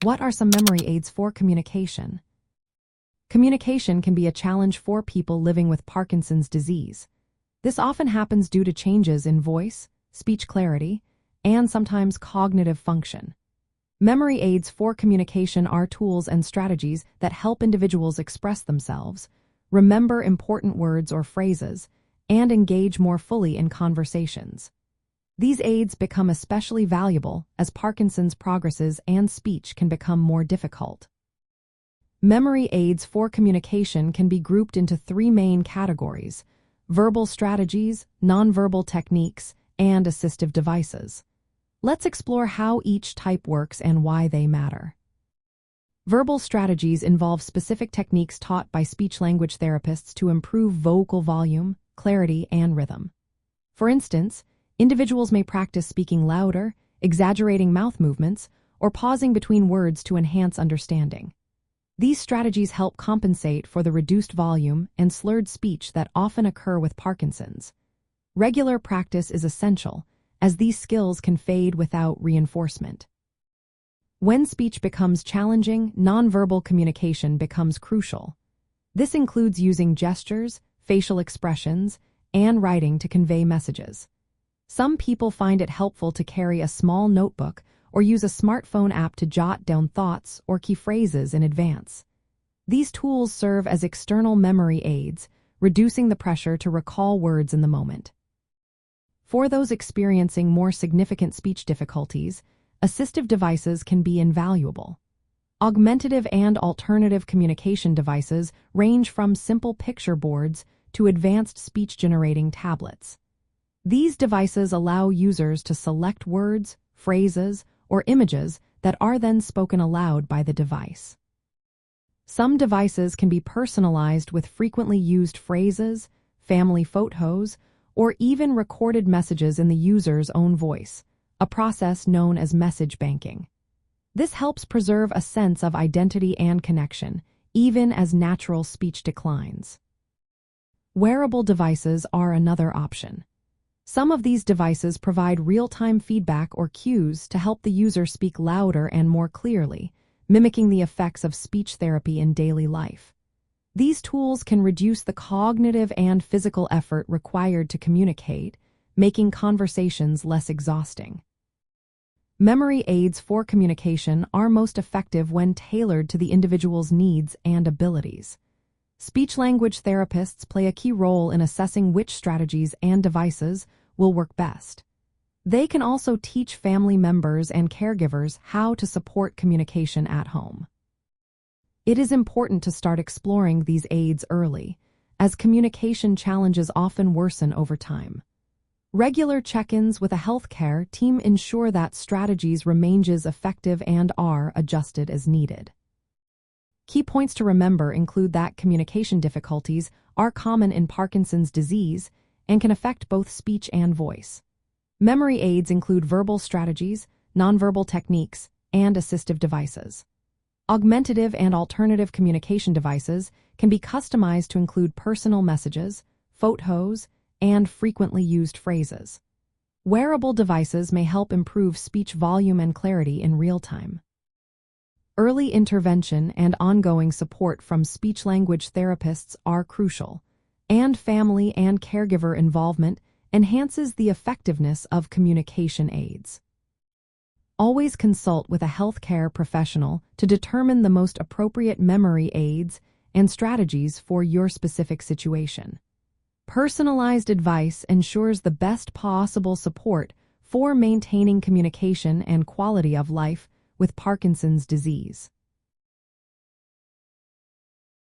What are some memory aids for communication? Communication can be a challenge for people living with Parkinson's disease. This often happens due to changes in voice, speech clarity, and sometimes cognitive function. Memory aids for communication are tools and strategies that help individuals express themselves, remember important words or phrases, and engage more fully in conversations. These aids become especially valuable as Parkinson's progresses and speech can become more difficult. Memory aids for communication can be grouped into three main categories: verbal strategies, nonverbal techniques, and assistive devices. Let's explore how each type works and why they matter. Verbal strategies involve specific techniques taught by speech-language therapists to improve vocal volume, clarity, and rhythm. For instance, individuals may practice speaking louder, exaggerating mouth movements, or pausing between words to enhance understanding. These strategies help compensate for the reduced volume and slurred speech that often occur with Parkinson's. Regular practice is essential, as these skills can fade without reinforcement. When speech becomes challenging, nonverbal communication becomes crucial. This includes using gestures, facial expressions, and writing to convey messages. Some people find it helpful to carry a small notebook or use a smartphone app to jot down thoughts or key phrases in advance. These tools serve as external memory aids, reducing the pressure to recall words in the moment. For those experiencing more significant speech difficulties, assistive devices can be invaluable. Augmentative and alternative communication devices range from simple picture boards to advanced speech-generating tablets. These devices allow users to select words, phrases, or images that are then spoken aloud by the device. Some devices can be personalized with frequently used phrases, family photos, or even recorded messages in the user's own voice, a process known as message banking. This helps preserve a sense of identity and connection, even as natural speech declines. Wearable devices are another option. Some of these devices provide real-time feedback or cues to help the user speak louder and more clearly, mimicking the effects of speech therapy in daily life. These tools can reduce the cognitive and physical effort required to communicate, making conversations less exhausting. Memory aids for communication are most effective when tailored to the individual's needs and abilities. Speech-language therapists play a key role in assessing which strategies and devices will work best. They can also teach family members and caregivers how to support communication at home. It is important to start exploring these aids early, as communication challenges often worsen over time. Regular check-ins with a healthcare team ensure that strategies remain as effective and are adjusted as needed. Key points to remember include that communication difficulties are common in Parkinson's disease and can affect both speech and voice. Memory aids include verbal strategies, nonverbal techniques, and assistive devices. Augmentative and alternative communication devices can be customized to include personal messages, photos, and frequently used phrases. Wearable devices may help improve speech volume and clarity in real time. Early intervention and ongoing support from speech-language therapists are crucial, and family and caregiver involvement enhances the effectiveness of communication aids. Always consult with a healthcare professional to determine the most appropriate memory aids and strategies for your specific situation. Personalized advice ensures the best possible support for maintaining communication and quality of life with Parkinson's disease.